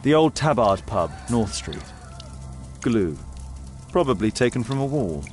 The old Tabard pub, North Street. Glue. Probably taken from a wall.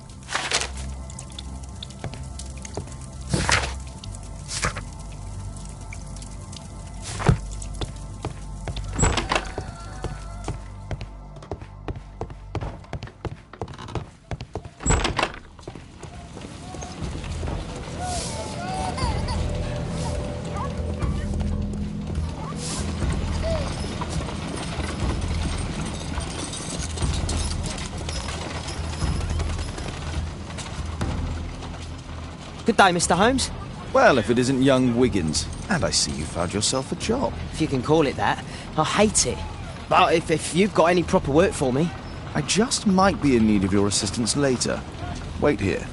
Good day, Mr. Holmes. Well, if it isn't young Wiggins. And I see you found yourself a job. If you can call it that. I hate it. But if you've got any proper work for me... I just might be in need of your assistance later. Wait here.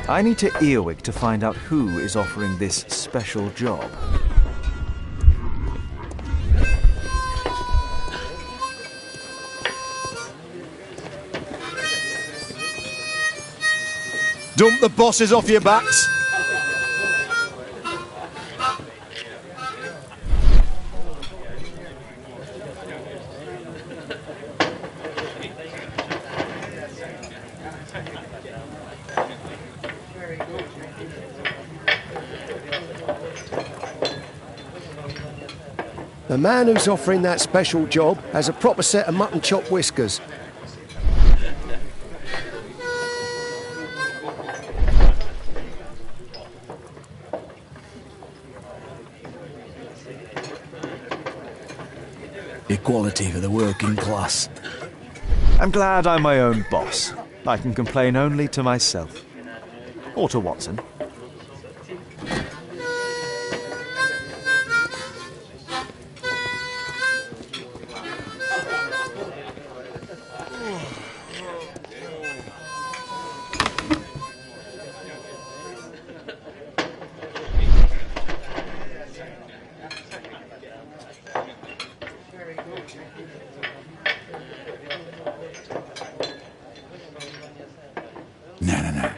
I need to earwig to find out who is offering this special job. Dump the bosses off your backs. The man who's offering that special job has a proper set of mutton chop whiskers. Equality for the working class. I'm glad I'm my own boss. I can complain only to myself. Or to Watson. No.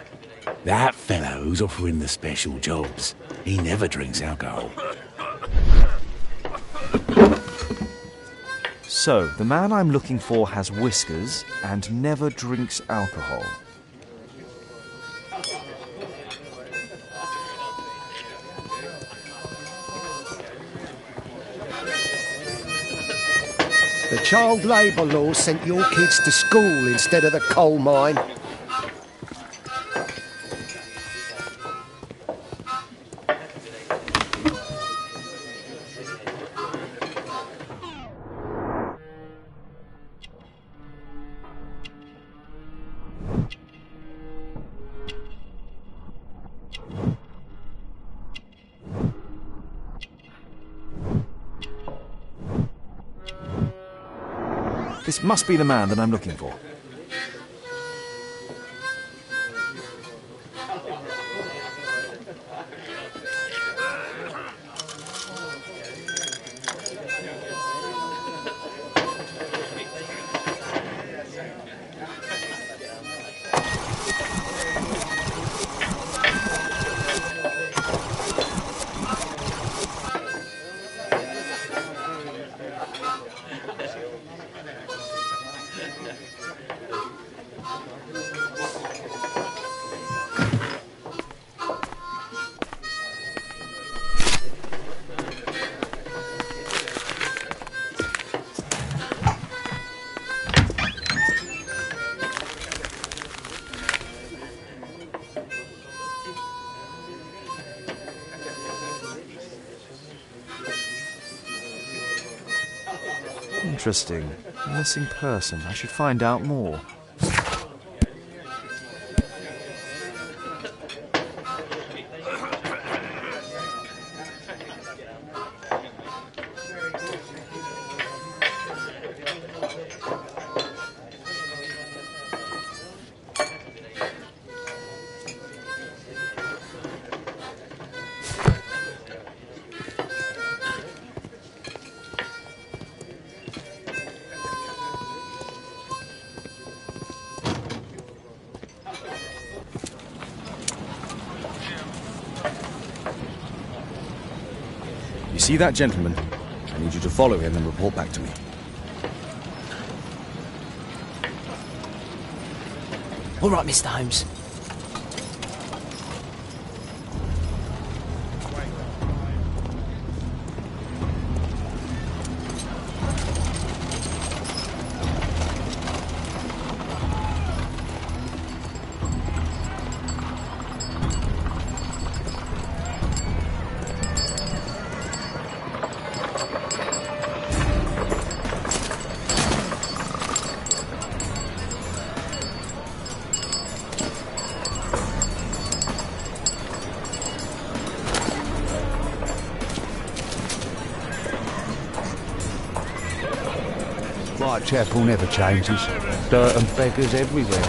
That fellow who's offering the special jobs, he never drinks alcohol. So, the man I'm looking for has whiskers and never drinks alcohol. The child labour law sent your kids to school instead of the coal mine. This must be the man that I'm looking for. Interesting. Missing person. I should find out more. see that gentleman? I need you to follow him and report back to me. All right, Mr. Holmes. Whitechapel never changes. Dirt and beggars everywhere.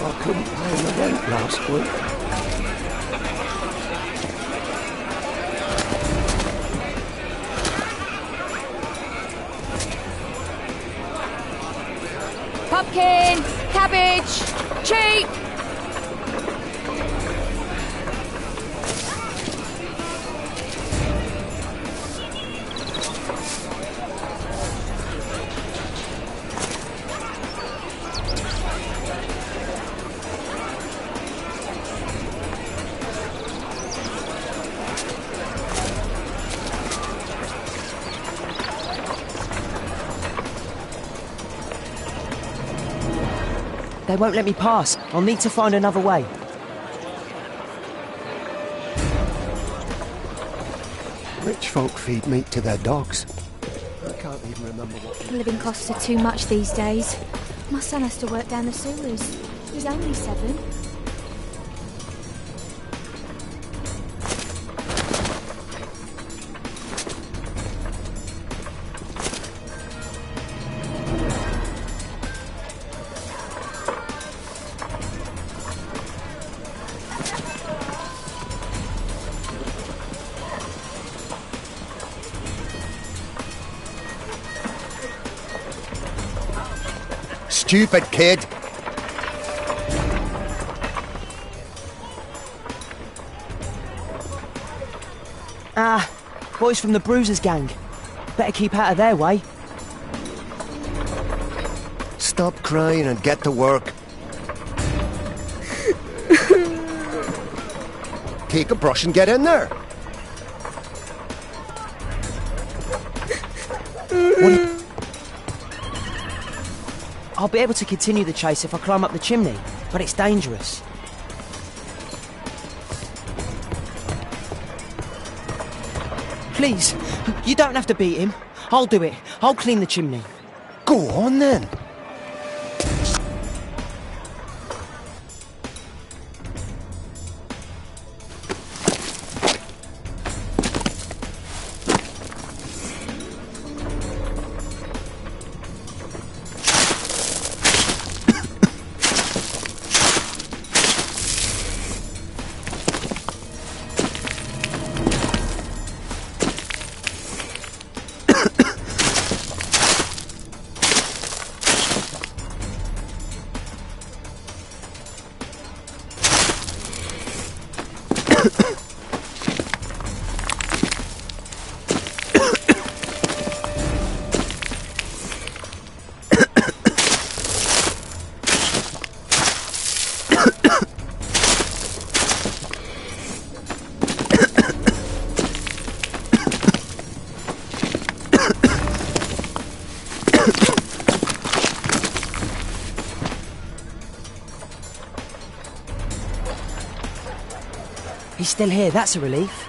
I couldn't pay the rent last week. Pumpkin, cabbage, cheap. They won't let me pass. I'll need to find another way. Rich folk feed meat to their dogs. I can't even remember what... Living costs are too much these days. My son has to work down the sewers. He's only 7. Stupid kid! Ah, boys from the Bruisers gang. Better keep out of their way. Stop crying and get to work. Take a brush and get in there. I'll be able to continue the chase if I climb up the chimney, but it's dangerous. Please, you don't have to beat him. I'll do it. I'll clean the chimney. Go on then. He's still here, that's a relief.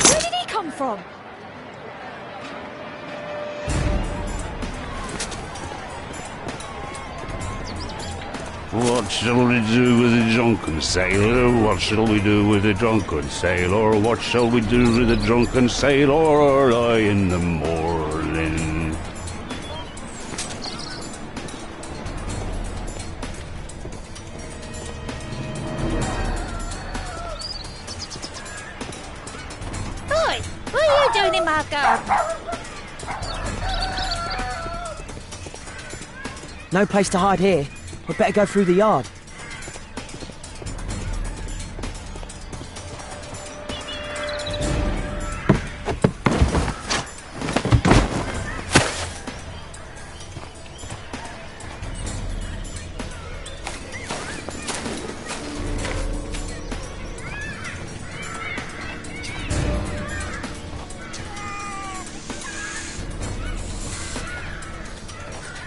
Where did he come from? What shall we do with the drunken sailor? What shall we do with the drunken sailor? What shall we do with the drunken sailor early in the morning? Oi! What are you doing in my garden? No place to hide here. We'd better go through the yard.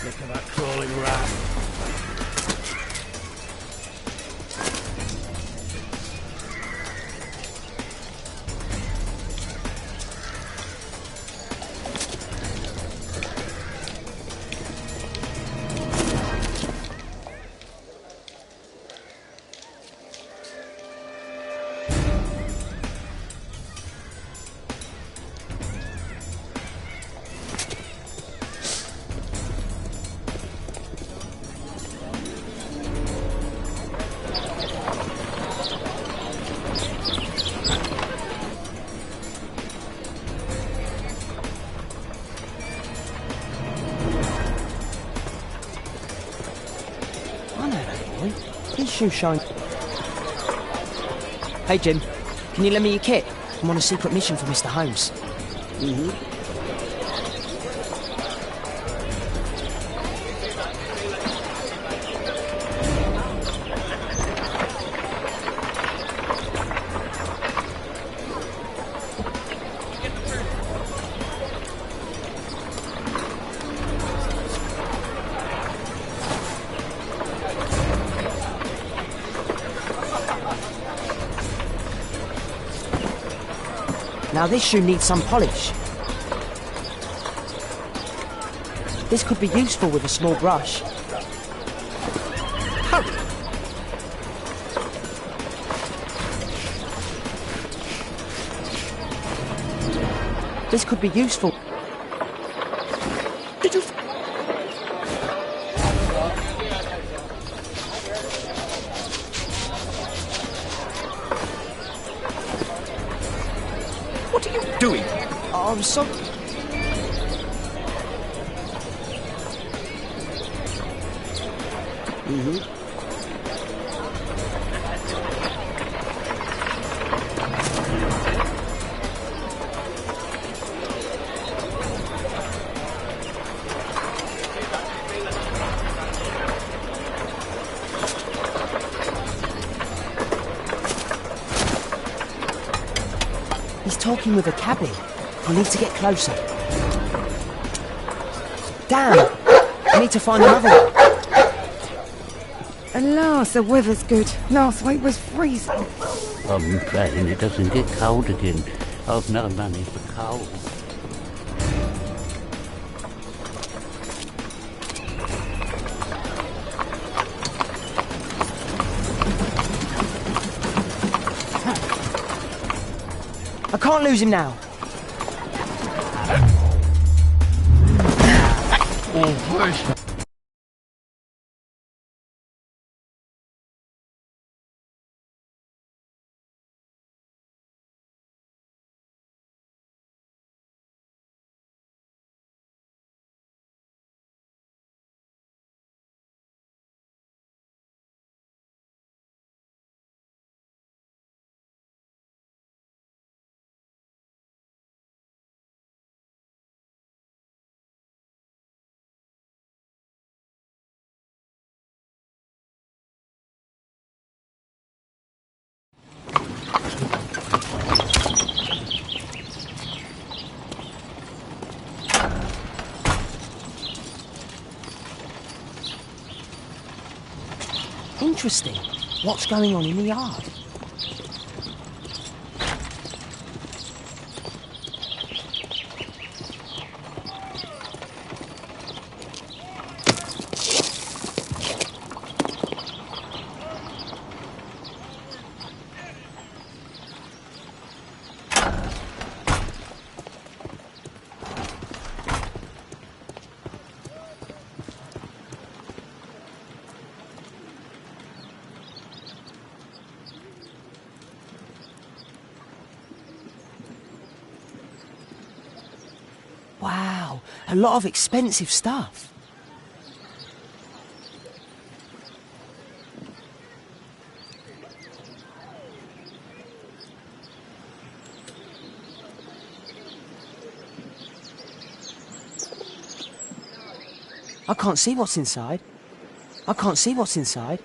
Look at that crawling rat. His shoes shine. Hey Jim, can you lend me your kit? I'm on a secret mission for Mr. Holmes. Now this shoe needs some polish. This could be useful with a small brush. Hurry! This could be useful. Did you... What are you doing? Oh, I'm sorry. He's talking with a cabby. We need to get closer. Damn! I need to find another one. Alas, the weather's good. Last week was freezing. I'm praying it doesn't get cold again. I've no money for coal. I can't lose him now. Christ! Interesting. What's going on in the yard? Wow, a lot of expensive stuff. I can't see what's inside. I can't see what's inside.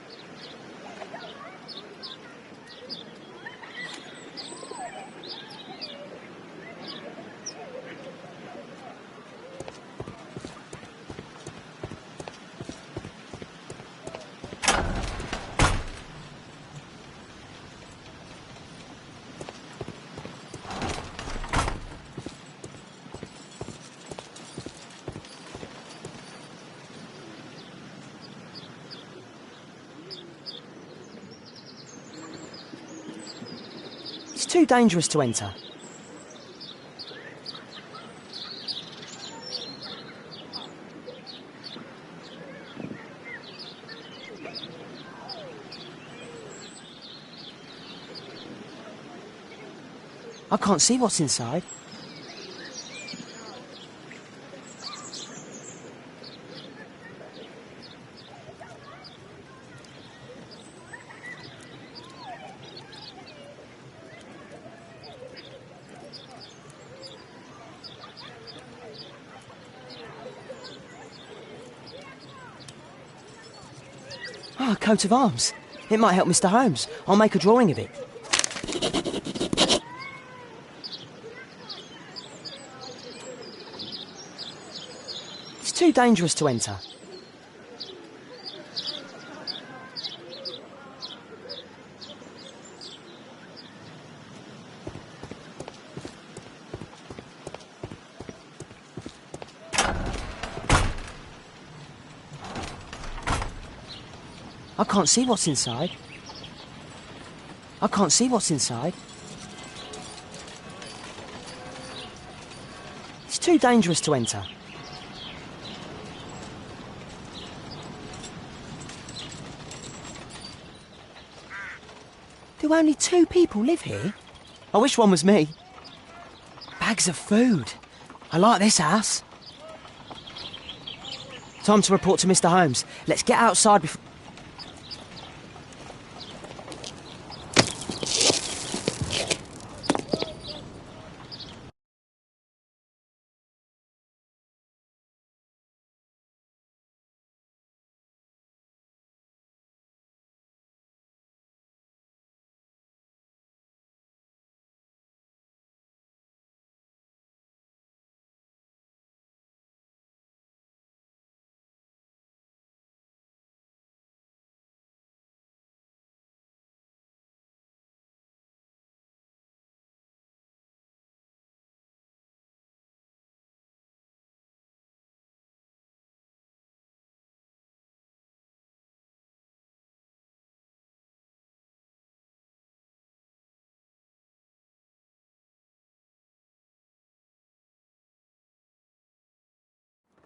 It's too dangerous to enter. I can't see what's inside. Ah, a coat of arms. It might help Mr. Holmes. I'll make a drawing of it. It's too dangerous to enter. I can't see what's inside. I can't see what's inside. It's too dangerous to enter. Do only 2 people live here? I wish one was me. Bags of food. I like this house. Time to report to Mr. Holmes. Let's get outside before...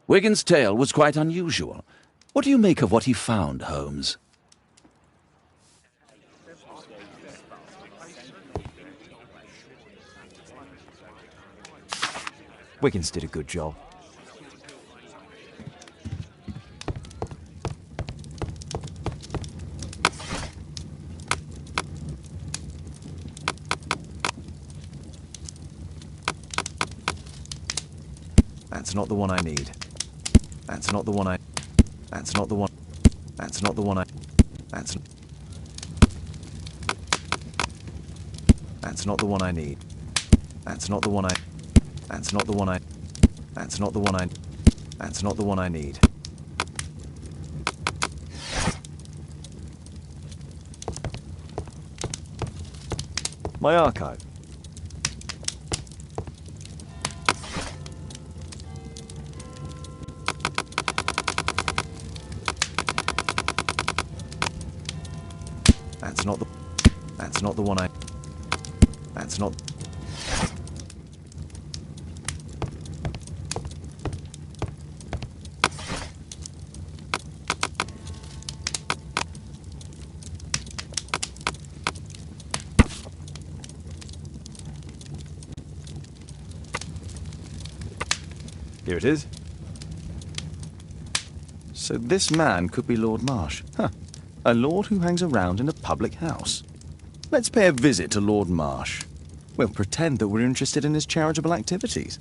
Wigan's tale was quite unusual. What do you make of what he found, Holmes? Wiggins did a good job. That's not the one I need. That's not the one I... That's not the one... That's not the one I... That's not the one I need. That's not the one I... That's not the one I... That's not the one I... That's not the one I need. My archive. That's not the... That's not the one I... That's not... Here it is. So this man could be Lord Marsh. Huh. A lord who hangs around in a public house. Let's pay a visit to Lord Marsh. We'll pretend that we're interested in his charitable activities.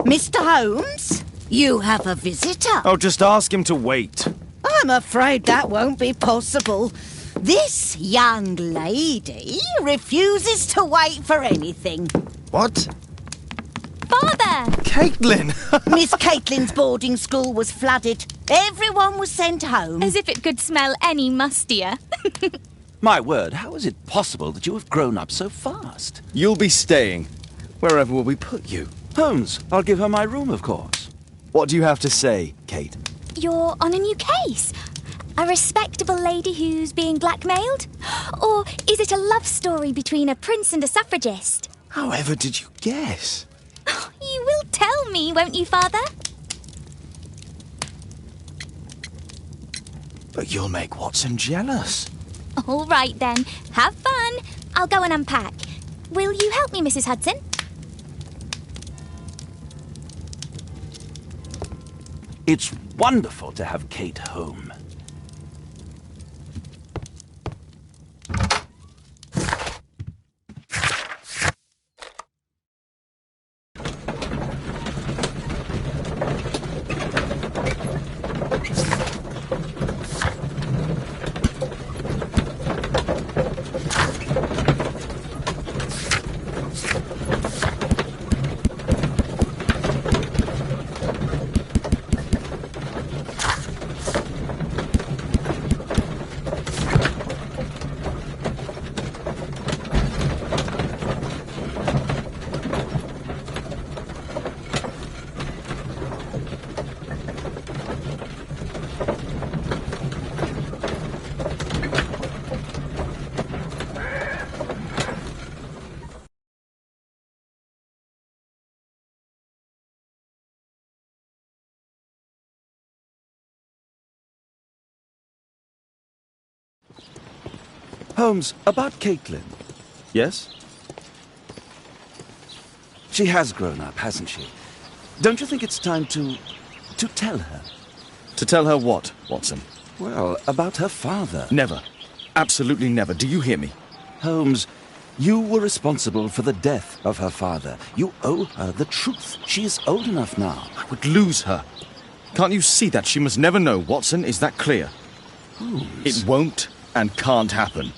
Mr. Holmes, you have a visitor. Oh, just ask him to wait. I'm afraid that won't be possible. This young lady refuses to wait for anything. What? Father! Caitlin! Miss Caitlin's boarding school was flooded. Everyone was sent home. As if it could smell any mustier. My word, how is it possible that you have grown up so fast? You'll be staying. Wherever will we put you? Holmes, I'll give her my room, of course. What do you have to say, Kate? You're on a new case. A respectable lady who's being blackmailed? Or is it a love story between a prince and a suffragist? However did you guess? You will tell me, won't you, Father? But you'll make Watson jealous. All right, then. Have fun. I'll go and unpack. Will you help me, Mrs. Hudson? It's wonderful to have Kate home. Holmes, about Caitlin. Yes? She has grown up, hasn't she? Don't you think it's time to tell her? To tell her what, Watson? Well, about her father. Never. Absolutely never. Do you hear me? Holmes, you were responsible for the death of her father. You owe her the truth. She is old enough now. I would lose her. Can't you see that? She must never know, Watson. Is that clear? Holmes. It won't and can't happen.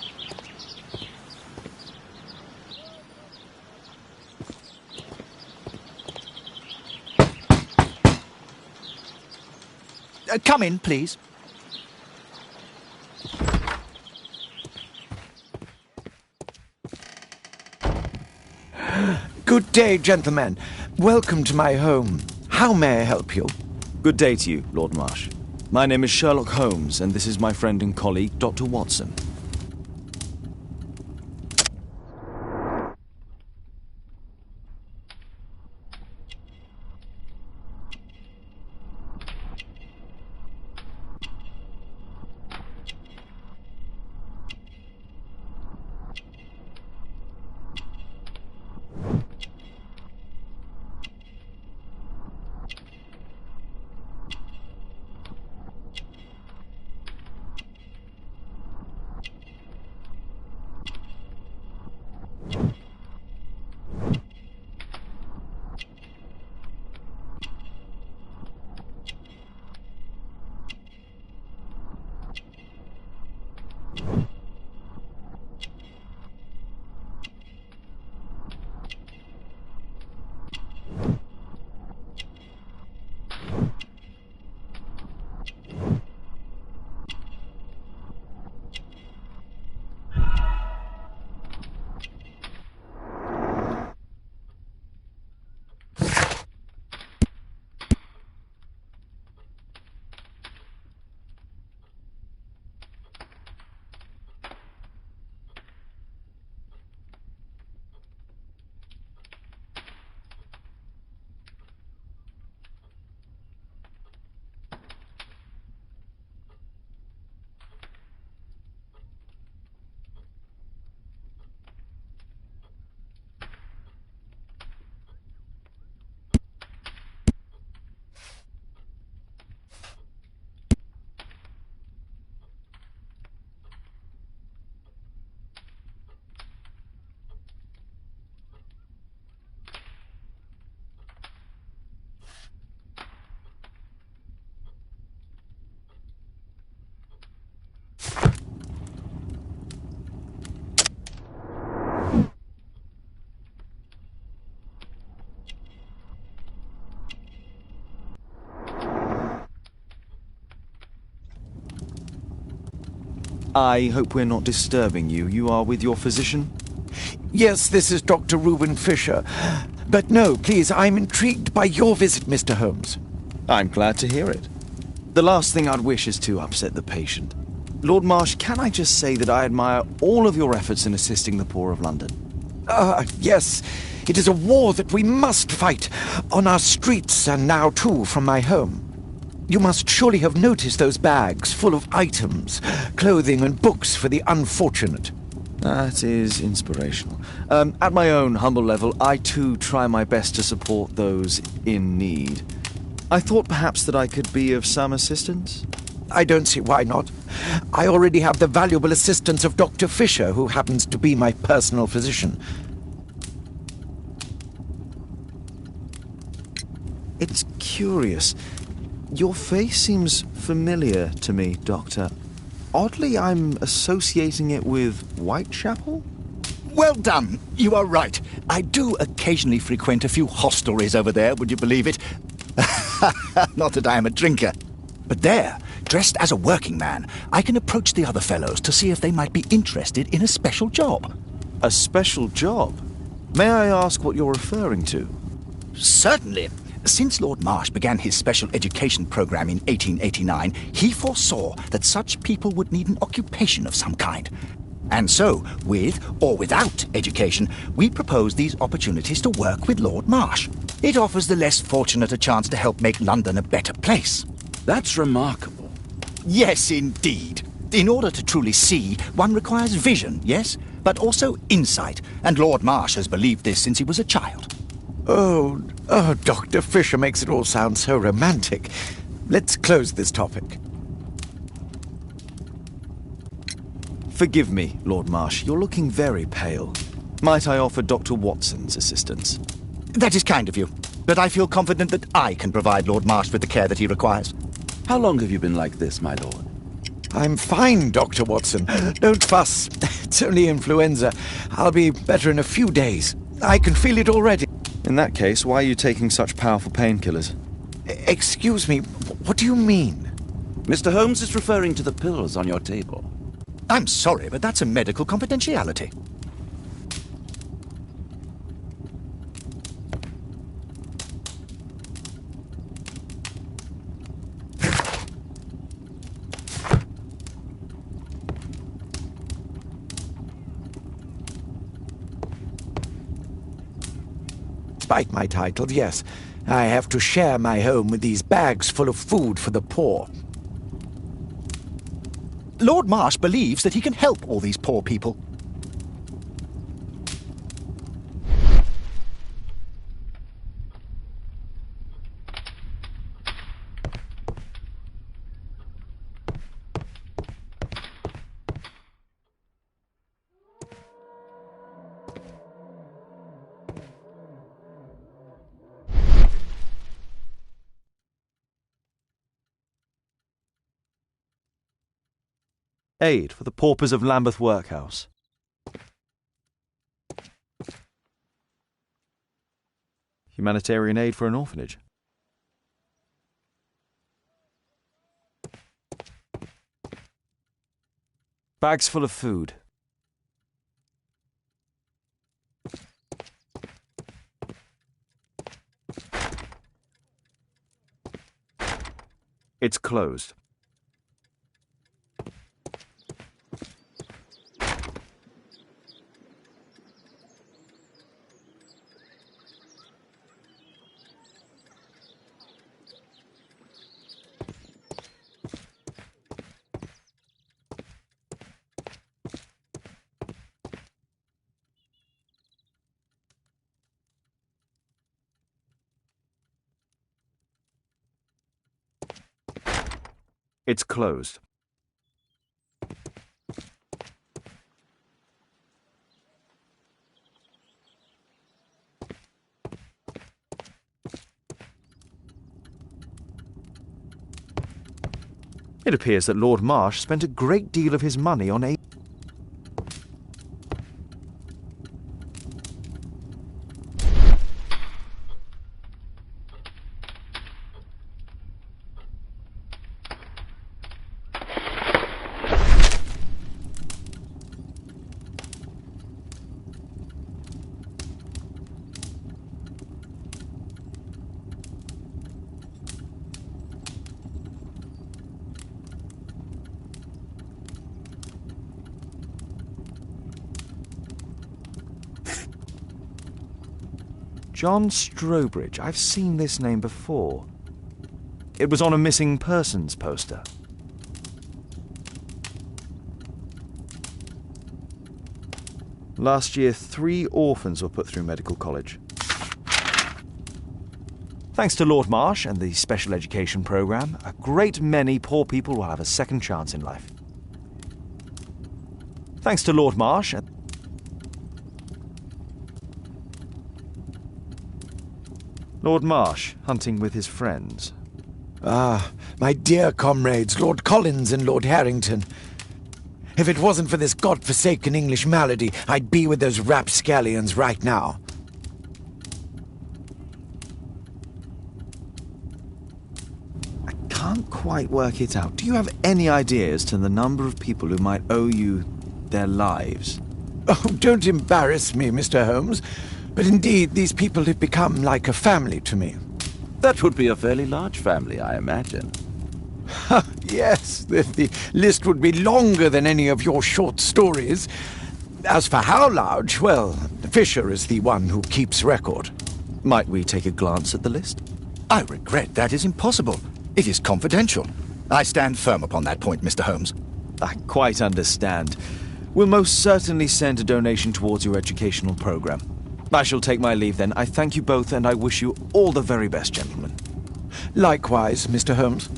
Come in, please. Good day, gentlemen. Welcome to my home. How may I help you? Good day to you, Lord Marsh. My name is Sherlock Holmes, and this is my friend and colleague, Dr. Watson. I hope we're not disturbing you. You are with your physician? Yes, this is Dr. Reuben Fisher. But no, please, I'm intrigued by your visit, Mr. Holmes. I'm glad to hear it. The last thing I'd wish is to upset the patient. Lord Marsh, can I just say that I admire all of your efforts in assisting the poor of London? Yes. It is a war that we must fight, on our streets and now too from my home. You must surely have noticed those bags full of items, clothing and books for the unfortunate. That is inspirational. At my own humble level, I too try my best to support those in need. I thought perhaps that I could be of some assistance. I don't see why not. I already have the valuable assistance of Dr. Fisher, who happens to be my personal physician. It's curious. Your face seems familiar to me, Doctor. Oddly, I'm associating it with Whitechapel? Well done. You are right. I do occasionally frequent a few hostelries over there, would you believe it? Not that I am a drinker. But there, dressed as a working man, I can approach the other fellows to see if they might be interested in a special job. A special job? May I ask what you're referring to? Certainly. Since Lord Marsh began his special education program in 1889, he foresaw that such people would need an occupation of some kind. And so, with or without education, we propose these opportunities to work with Lord Marsh. It offers the less fortunate a chance to help make London a better place. That's remarkable. Yes, indeed. In order to truly see, one requires vision, yes, but also insight, and Lord Marsh has believed this since he was a child. Oh, Dr. Fisher makes it all sound so romantic. Let's close this topic. Forgive me, Lord Marsh. You're looking very pale. Might I offer Dr. Watson's assistance? That is kind of you, but I feel confident that I can provide Lord Marsh with the care that he requires. How long have you been like this, my lord? I'm fine, Dr. Watson. Don't fuss. It's only influenza. I'll be better in a few days. I can feel it already. In that case, why are you taking such powerful painkillers? Excuse me, what do you mean? Mr. Holmes is referring to the pills on your table. I'm sorry, but that's a medical confidentiality. Despite my title, yes, I have to share my home with these bags full of food for the poor. Lord Marsh believes that he can help all these poor people. Aid for the paupers of Lambeth Workhouse. Humanitarian aid for an orphanage. Bags full of food. It's closed. It's closed. It appears that Lord Marsh spent a great deal of his money on aid. John Strobridge. I've seen this name before. It was on a missing persons poster. Last year, 3 orphans were put through medical college. Thanks to Lord Marsh and the special education programme, a great many poor people will have a second chance in life. Thanks to Lord Marsh and... Lord Marsh, hunting with his friends. Ah, my dear comrades, Lord Collins and Lord Harrington. If it wasn't for this godforsaken English malady, I'd be with those rapscallions right now. I can't quite work it out. Do you have any idea as to the number of people who might owe you their lives? Oh, don't embarrass me, Mr. Holmes. But indeed, these people have become like a family to me. That would be a fairly large family, I imagine. Yes, the list would be longer than any of your short stories. As for how large, well, Fisher is the one who keeps record. Might we take a glance at the list? I regret that is impossible. It is confidential. I stand firm upon that point, Mr. Holmes. I quite understand. We'll most certainly send a donation towards your educational programme. I shall take my leave then. I thank you both and I wish you all the very best, gentlemen. Likewise, Mr. Holmes.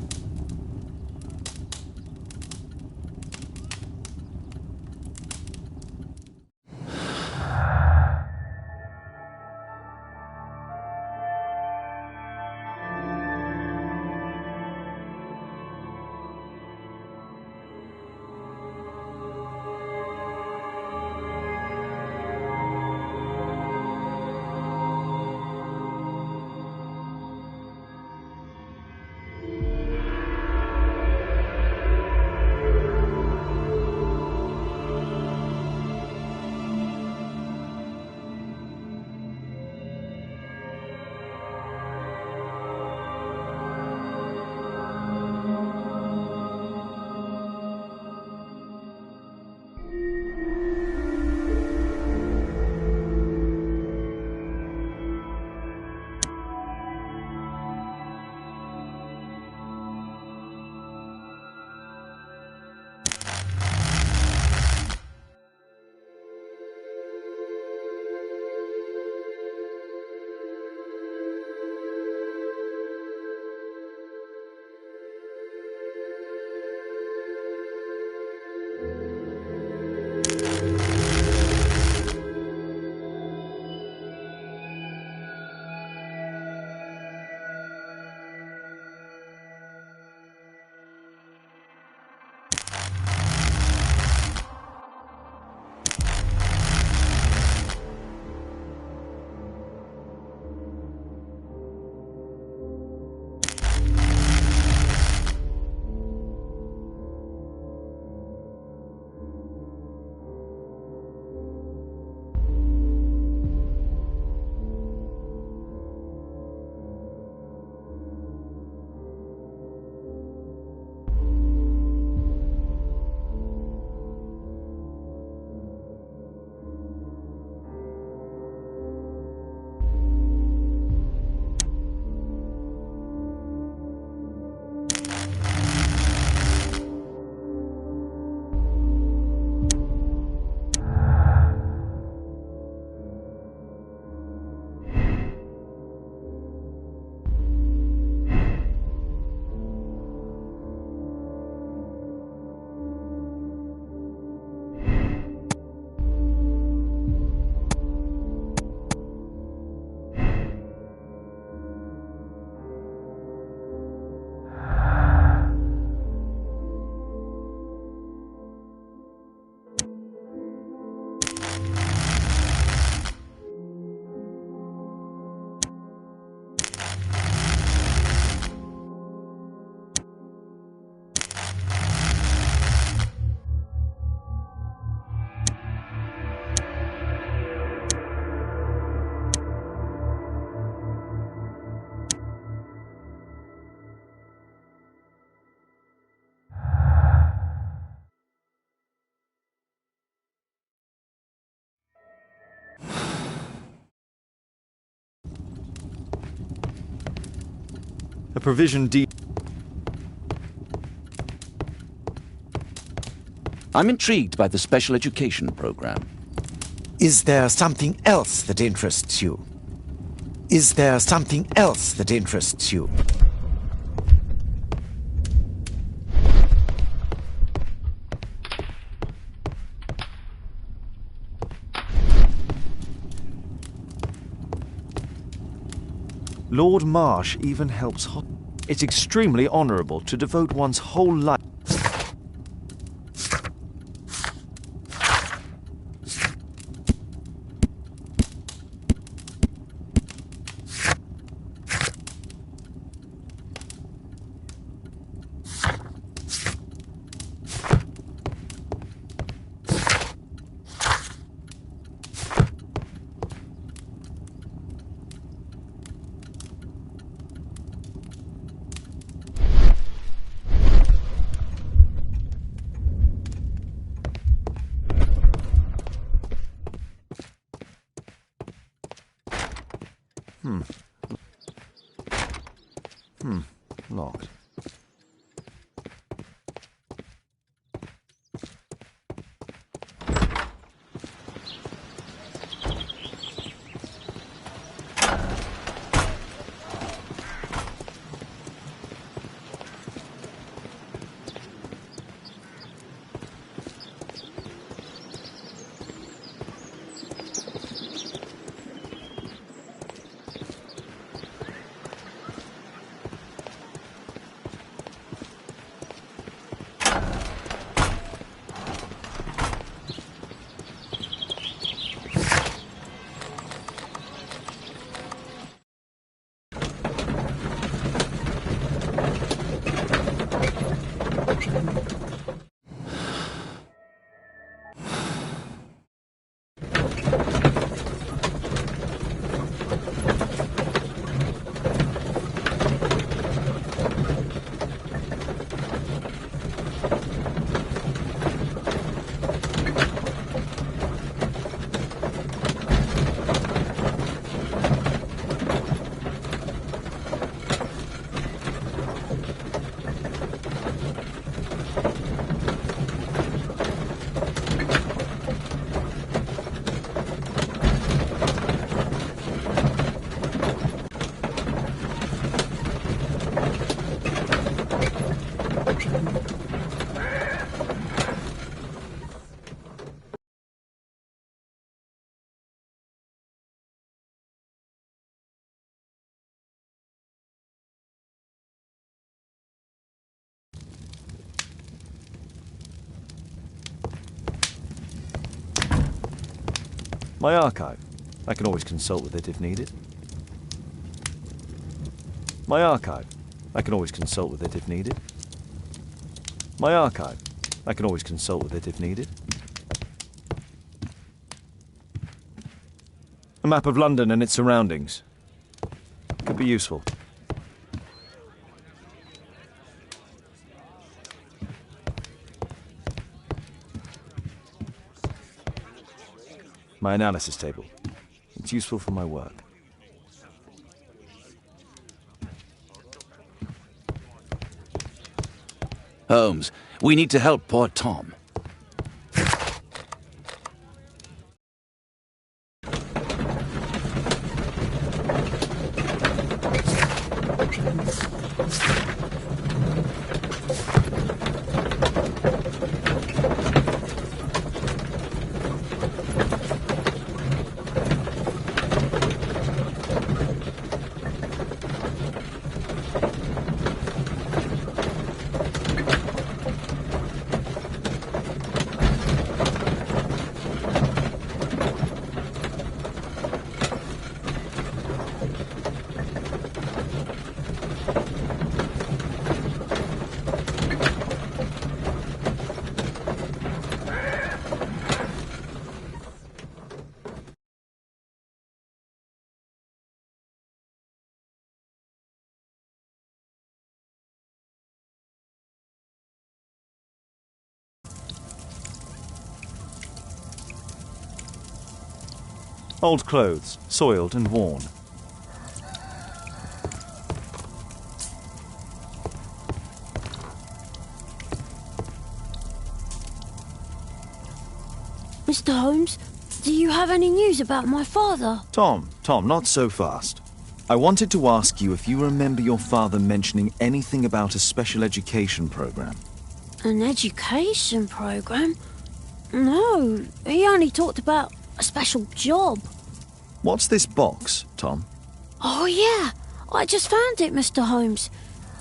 A provision deal. I'm intrigued by the special education program. Is there something else that interests you? Is there something else that interests you? Lord Marsh even helps hot. It's extremely honourable to devote one's whole life. Locked. My archive. I can always consult with it if needed. My archive. I can always consult with it if needed. My archive. I can always consult with it if needed. A map of London and its surroundings. Could be useful. My analysis table. It's useful for my work. Holmes, we need to help poor Tom. Old clothes, soiled and worn. Mr. Holmes, do you have any news about my father? Tom, not so fast. I wanted to ask you if you remember your father mentioning anything about a special education program. An education program? No, he only talked about a special job. What's this box, Tom? Oh, yeah. I just found it, Mr. Holmes.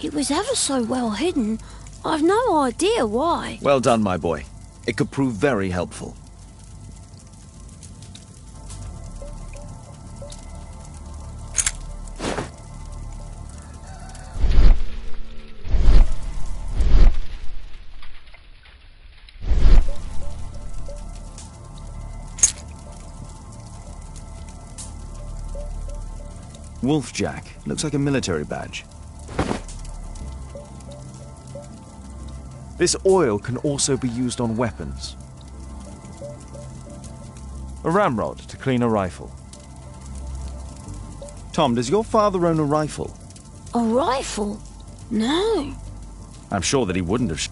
It was ever so well hidden. I've no idea why. Well done, my boy. It could prove very helpful. Wolfjack. Looks like a military badge. This oil can also be used on weapons. A ramrod to clean a rifle. Tom, does your father own a rifle? A rifle? No. I'm sure that he wouldn't have...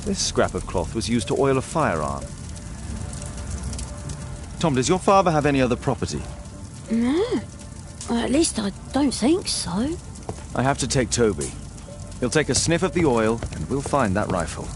This scrap of cloth was used to oil a firearm. Tom, does your father have any other property? No. Well, at least I don't think so. I have to take Toby. He'll take a sniff of the oil, and we'll find that rifle.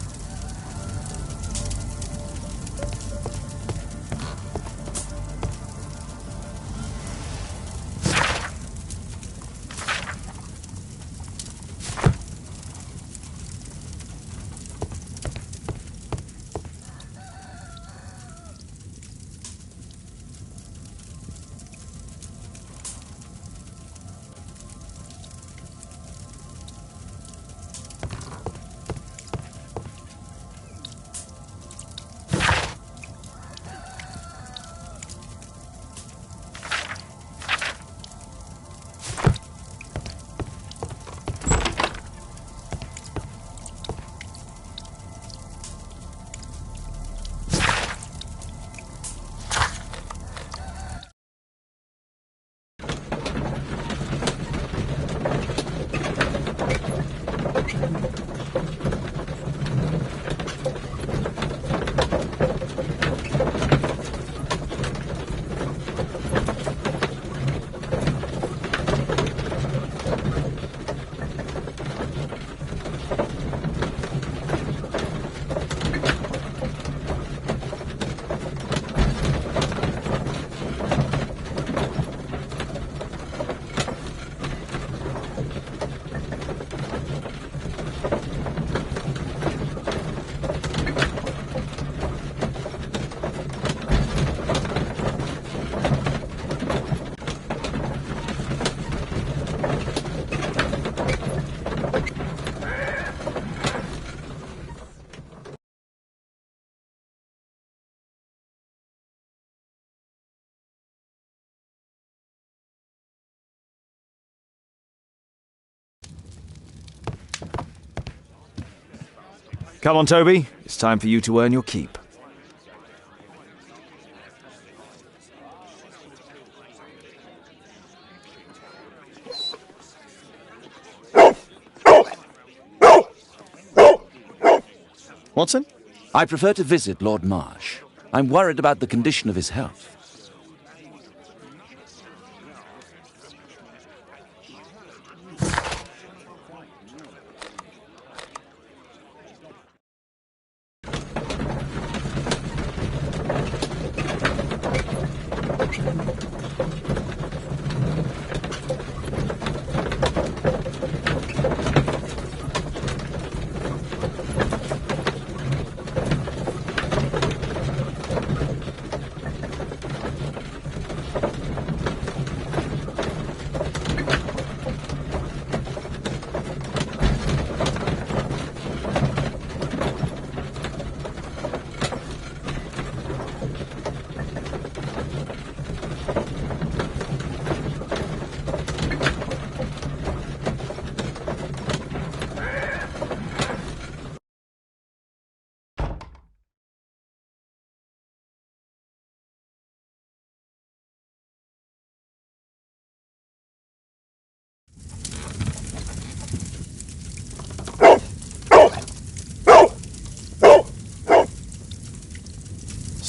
Come on, Toby. It's time for you to earn your keep. Watson? I prefer to visit Lord Marsh. I'm worried about the condition of his health.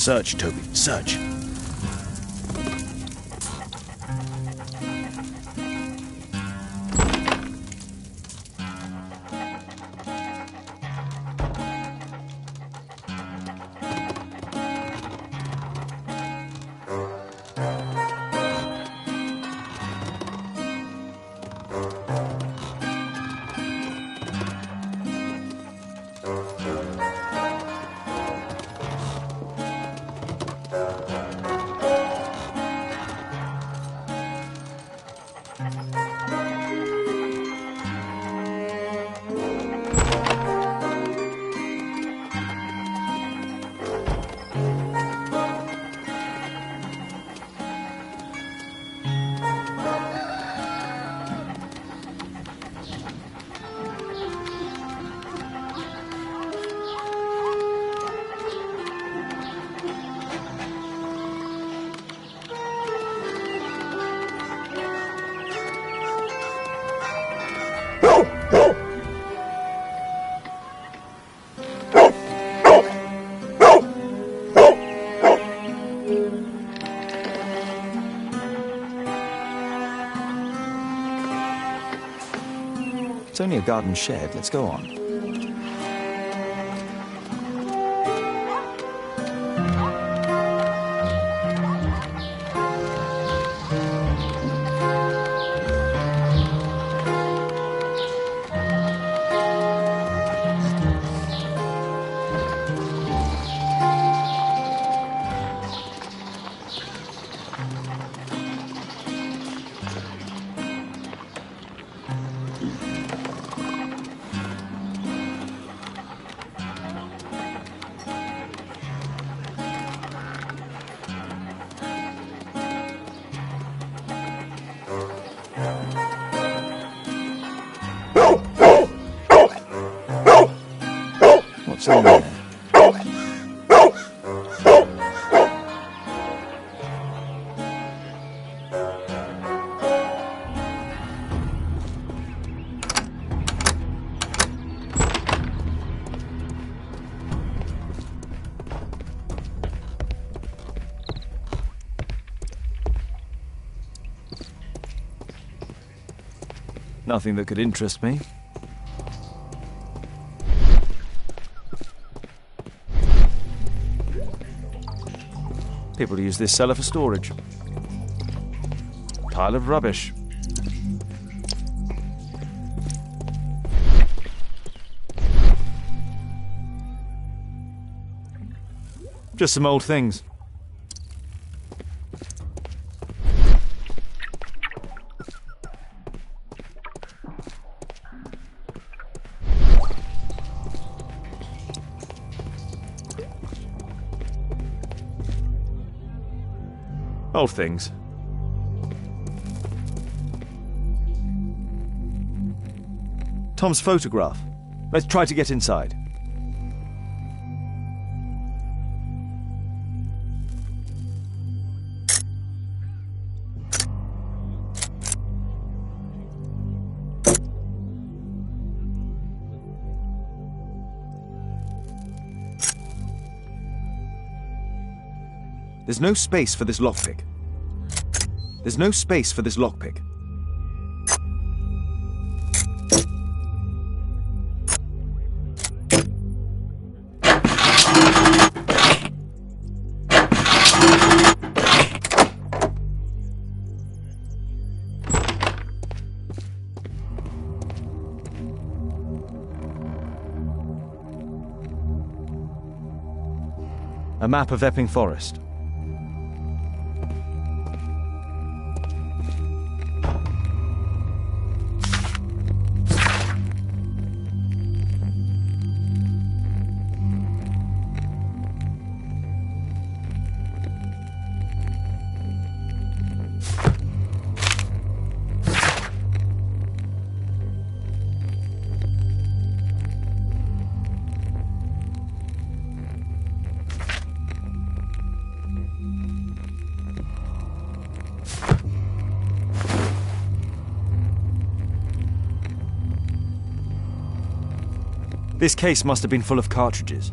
Search, Toby, search. It's only a garden shed. Let's go on. What's in there? Nothing that could interest me. People use this cellar for storage. Pile of rubbish. Just some old things. Old things. Tom's photograph. Let's try to get inside. There's no space for this lockpick. There's no space for this lockpick. A map of Epping Forest. This case must have been full of cartridges.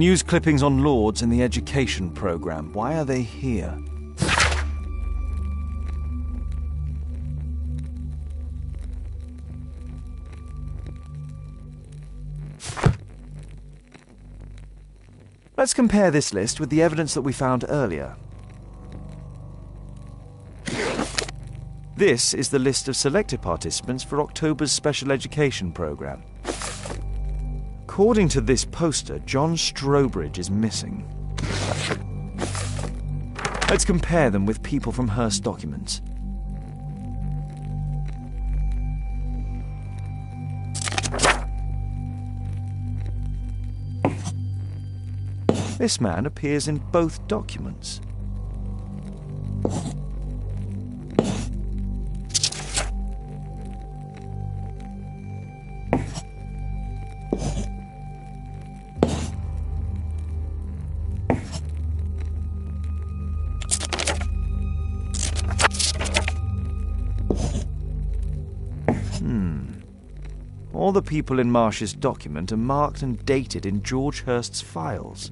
News clippings on Lords in the education programme. Why are they here? Let's compare this list with the evidence that we found earlier. This is the list of selected participants for October's special education programme. According to this poster, John Strobridge is missing. Let's compare them with people from Hearst documents. This man appears in both documents. All the people in Marsh's document are marked and dated in George Hearst's files.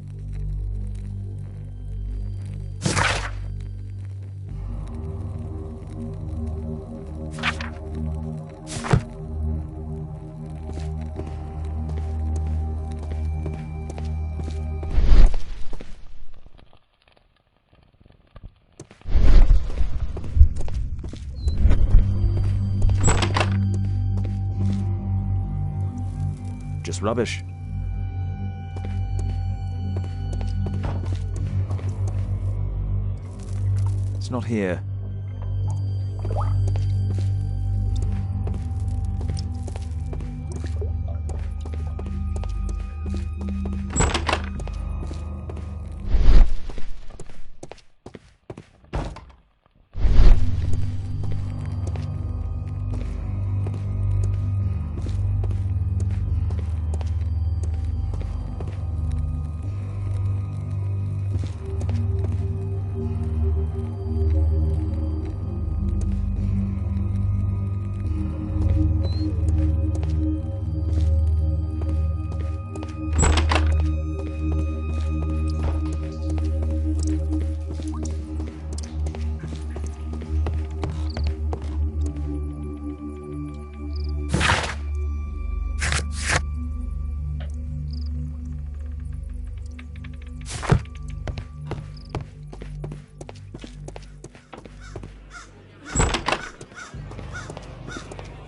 Just rubbish. It's not here.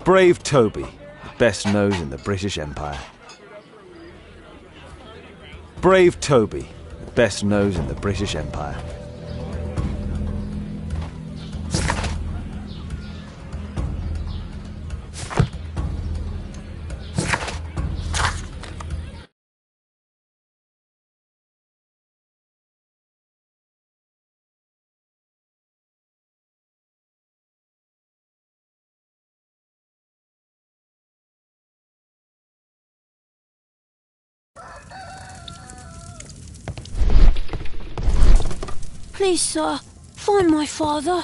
Brave Toby, the best nose in the British Empire. Brave Toby, the best nose in the British Empire. Please, sir, find my father.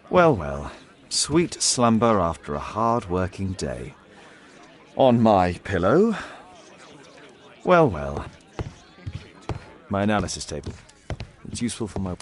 Well, well. Sweet slumber after a hard-working day. On my pillow. Well, well. My analysis table. It's useful for my...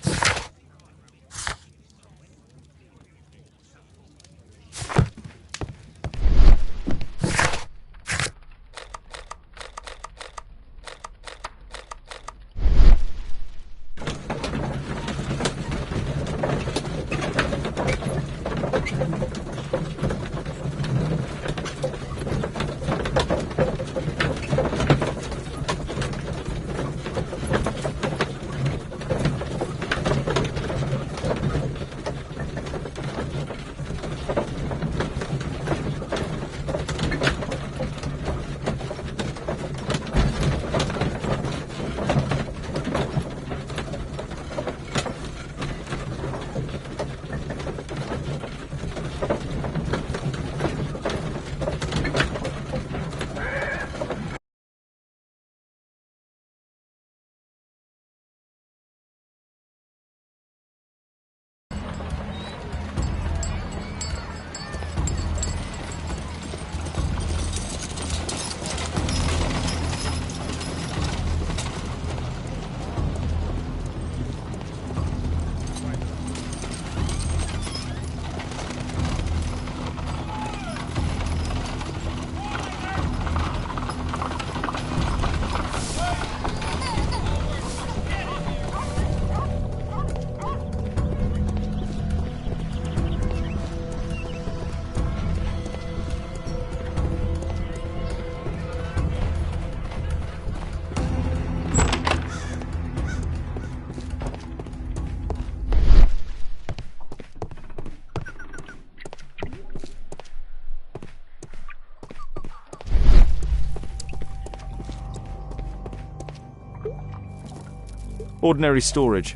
Ordinary storage.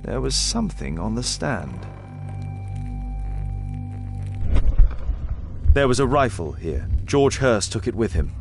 There was something on the stand. There was a rifle here. George Hurst took it with him.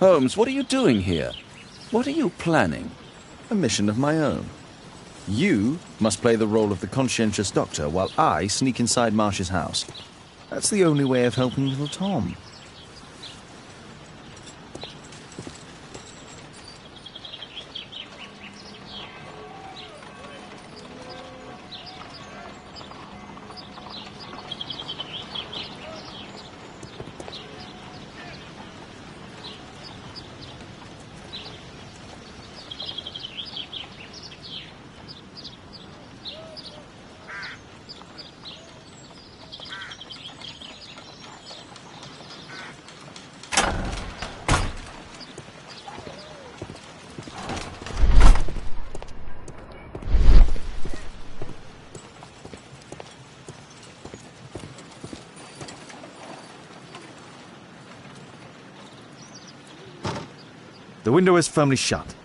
Holmes, what are you doing here? What are you planning? A mission of my own. You must play the role of the conscientious doctor while I sneak inside Marsh's house. That's the only way of helping little Tom. The window is firmly shut.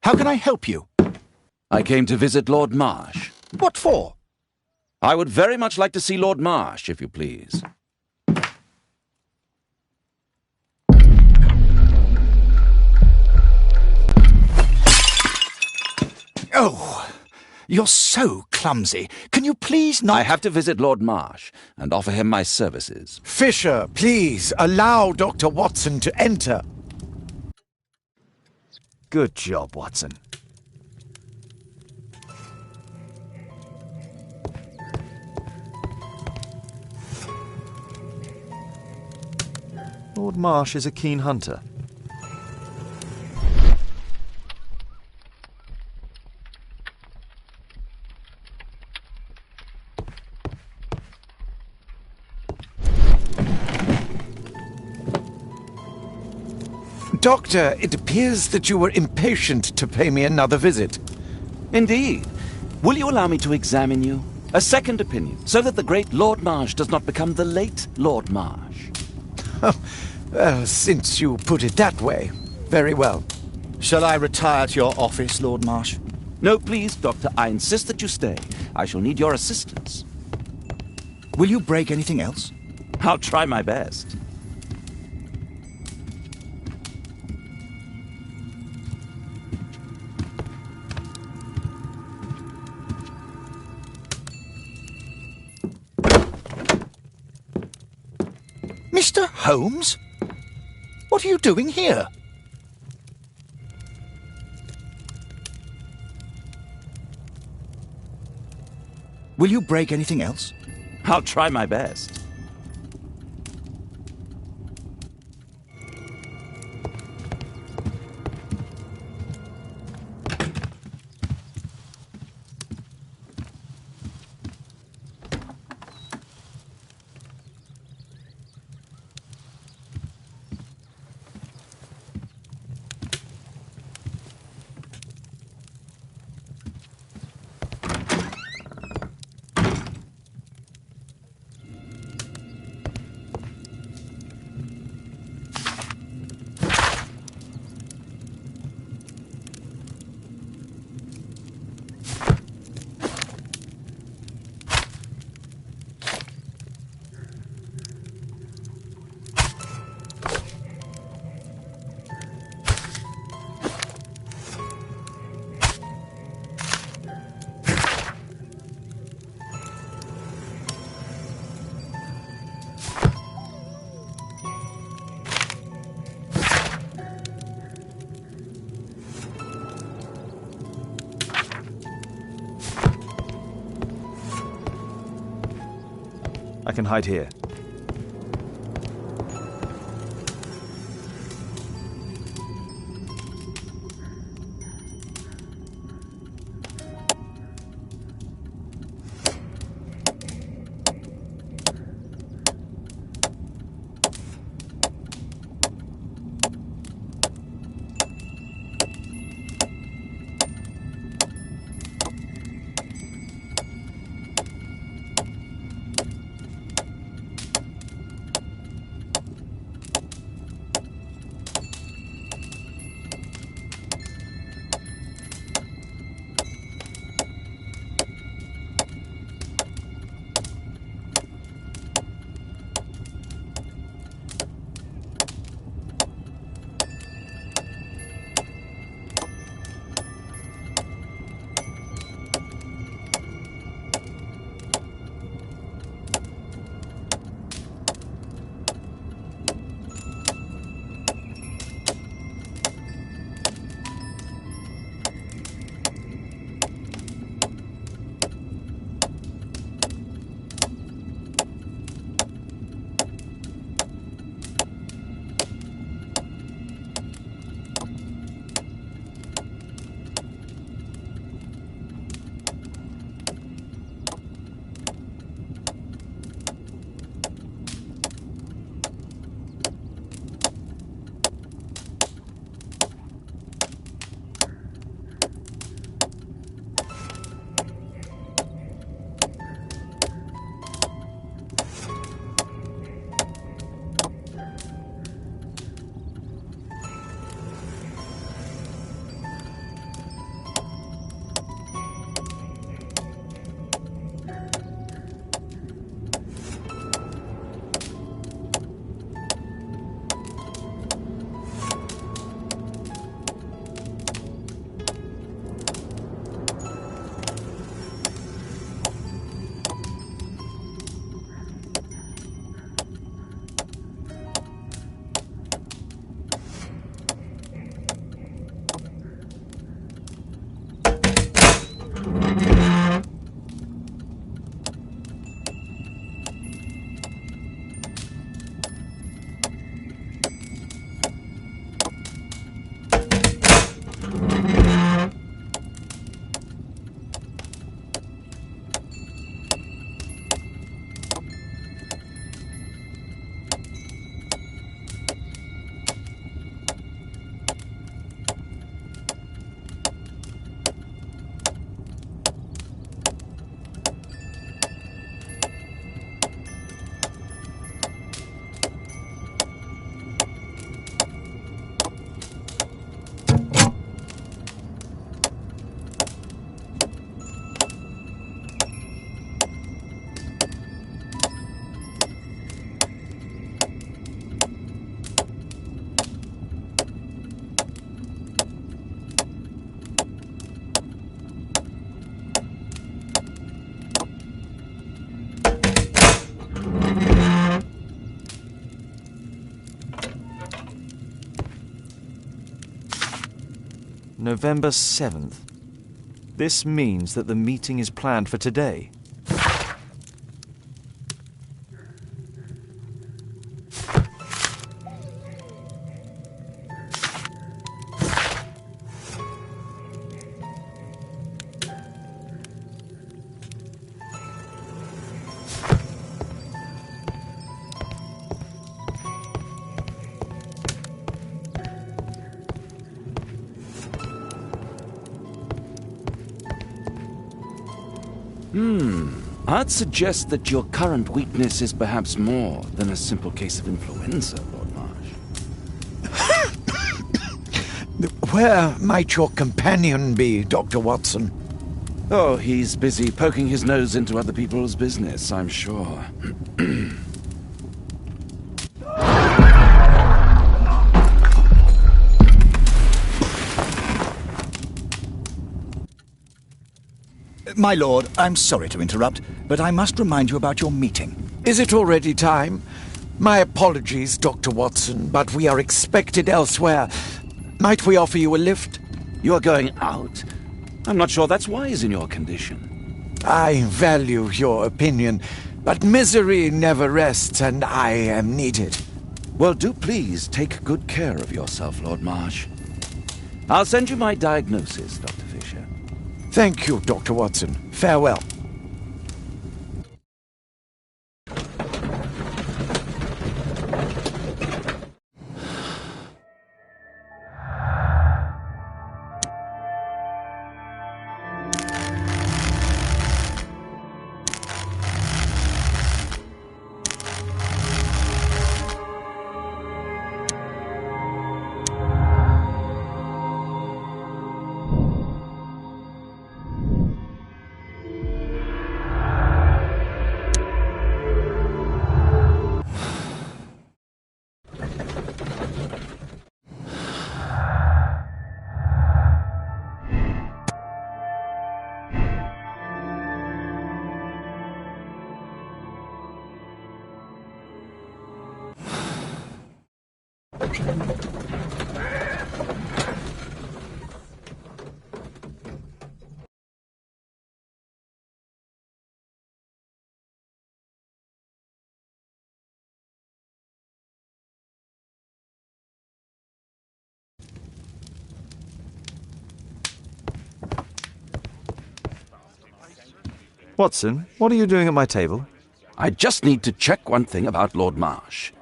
How can I help you? I came to visit Lord Marsh. What for? I would very much like to see Lord Marsh, if you please. Oh, you're so clumsy. Can you please not... I have to visit Lord Marsh and offer him my services. Fisher, please, allow Dr. Watson to enter. Good job, Watson. Lord Marsh is a keen hunter. Doctor, it appears that you were impatient to pay me another visit. Indeed. Will you allow me to examine you? A second opinion, so that the great Lord Marsh does not become the late Lord Marsh. Well, since you put it that way, very well. Shall I retire to your office, Lord Marsh? No, please, Doctor. I insist that you stay. I shall need your assistance. Will you break anything else? I'll try my best. Mr. Holmes? What are you doing here? Will you break anything else? I'll try my best. I can hide here. November 7th. This means that the meeting is planned for today. I'd suggest that your current weakness is perhaps more than a simple case of influenza, Lord Marsh. Where might your companion be, Dr. Watson? Oh, he's busy poking his nose into other people's business, I'm sure. My lord, I'm sorry to interrupt, but I must remind you about your meeting. Is it already time? My apologies, Dr. Watson, but we are expected elsewhere. Might we offer you a lift? You're going out? I'm not sure that's wise in your condition. I value your opinion, but misery never rests, and I am needed. Well, do please take good care of yourself, Lord Marsh. I'll send you my diagnosis, Dr. Fisher. Thank you, Dr. Watson. Farewell. Watson, what are you doing at my table? I just need to check one thing about Lord Marsh.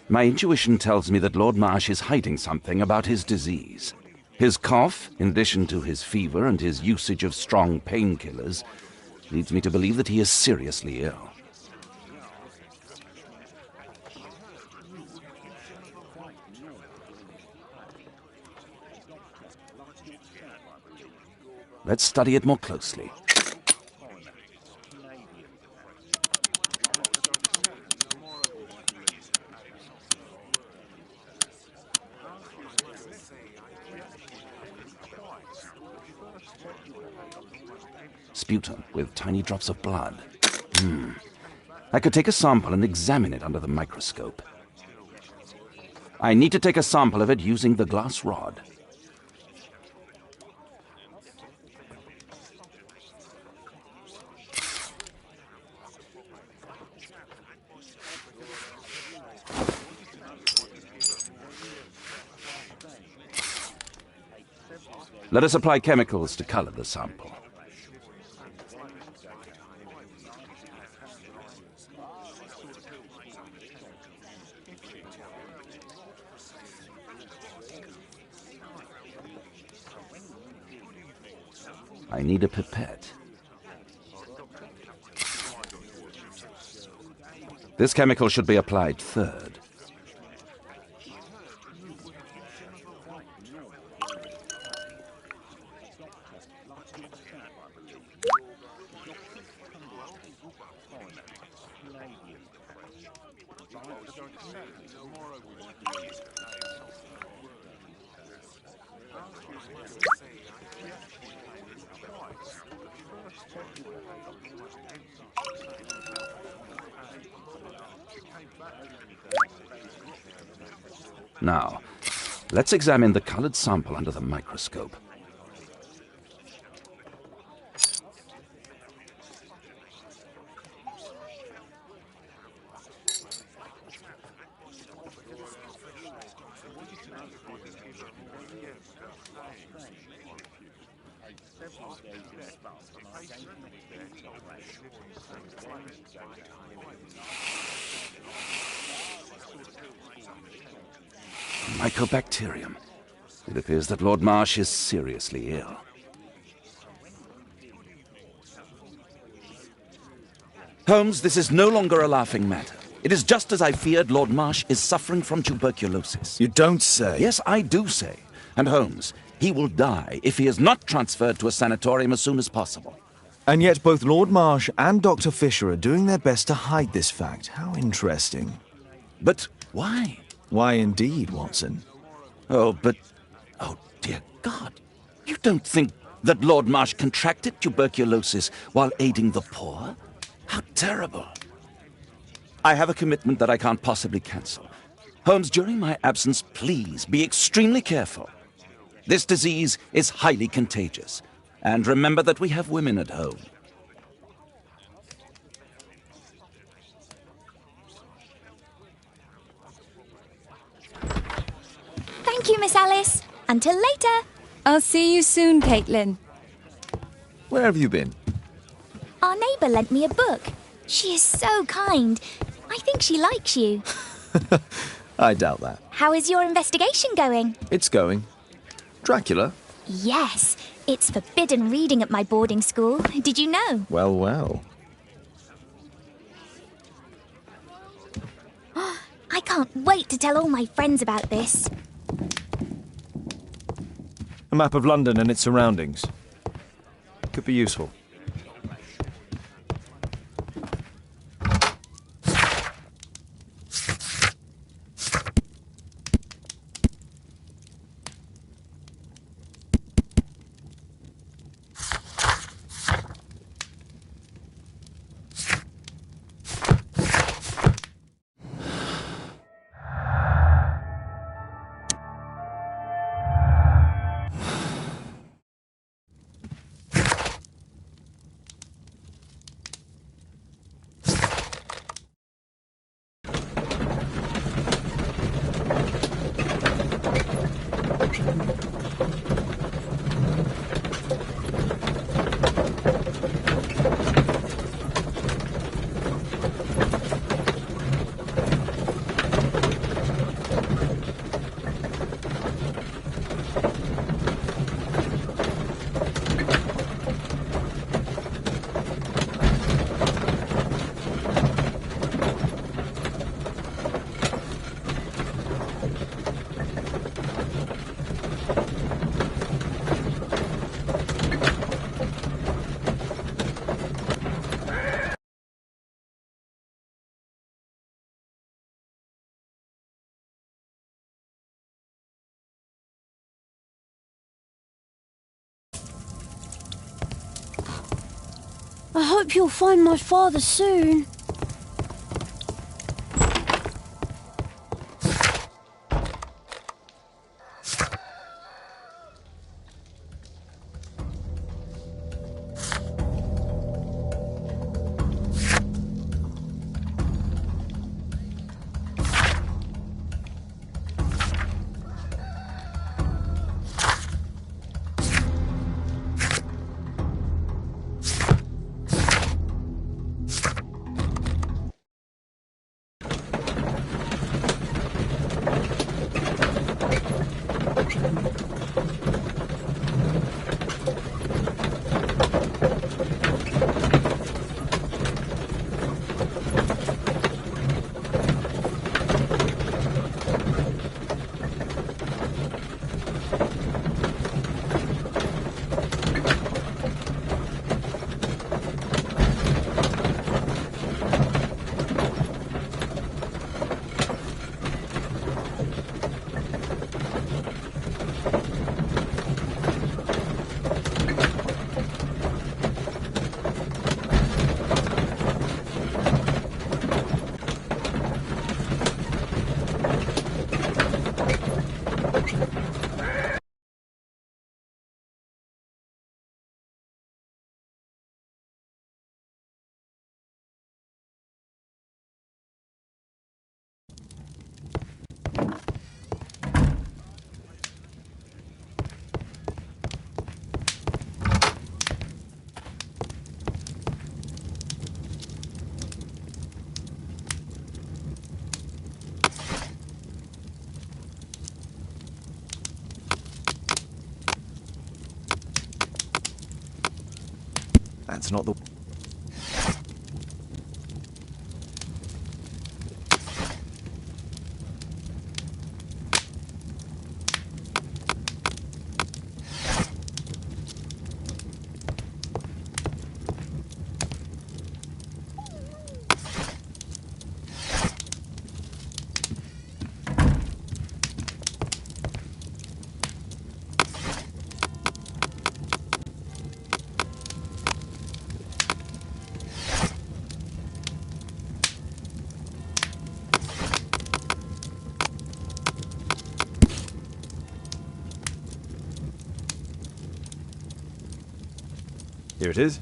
My intuition tells me that Lord Marsh is hiding something about his disease. His cough, in addition to his fever and his usage of strong painkillers, leads me to believe that he is seriously ill. Let's study it more closely. Sputum with tiny drops of blood. I could take a sample and examine it under the microscope. I need to take a sample of it using the glass rod. Let us apply chemicals to color the sample. I need a pipette. This chemical should be applied third. Now, let's examine the colored sample under the microscope. Mycobacterium. It appears that Lord Marsh is seriously ill. Holmes, this is no longer a laughing matter. It is just as I feared. Lord Marsh is suffering from tuberculosis. You don't say. Yes, I do say. And Holmes, he will die if he is not transferred to a sanatorium as soon as possible. And yet both Lord Marsh and Dr. Fisher are doing their best to hide this fact. How interesting. But why? Why indeed, Watson? Oh, dear God. You don't think that Lord Marsh contracted tuberculosis while aiding the poor? How terrible. I have a commitment that I can't possibly cancel. Holmes, during my absence, please be extremely careful. This disease is highly contagious. And remember that we have women at home. Thank you, Miss Alice. Until later. I'll see you soon, Caitlin. Where have you been? Our neighbour lent me a book. She is so kind. I think she likes you. I doubt that. How is your investigation going? It's going. Dracula? Yes. It's forbidden reading at my boarding school. Did you know? Well, well. I can't wait to tell all my friends about this. A map of London and its surroundings. Could be useful. I hope you'll find my father soon. That's not the... Here it is.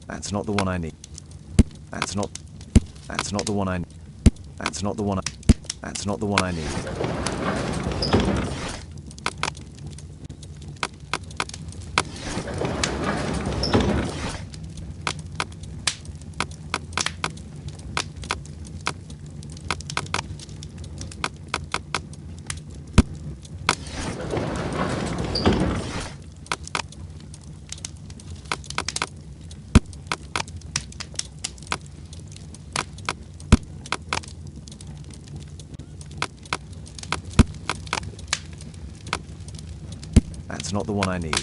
That's not the one I need. That's not the one I need. That's not the one I need. That's not the one I need. That's not the one I need.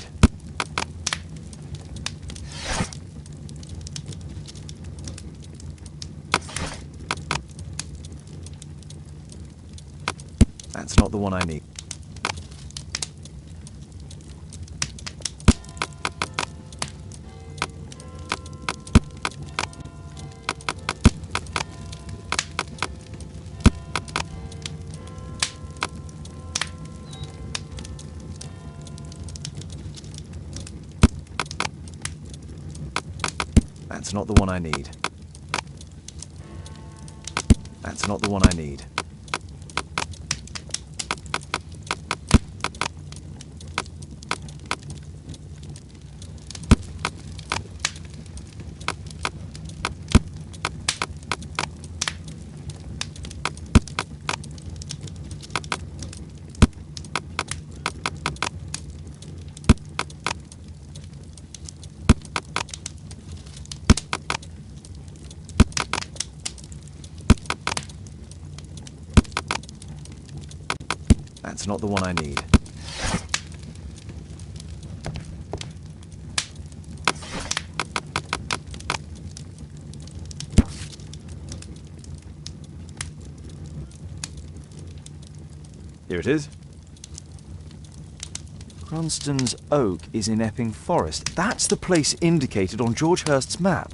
That's not the one I need. That's not the one I need. That's not the one I need. Here it is. Cranston's Oak is in Epping Forest. That's the place indicated on George Hurst's map.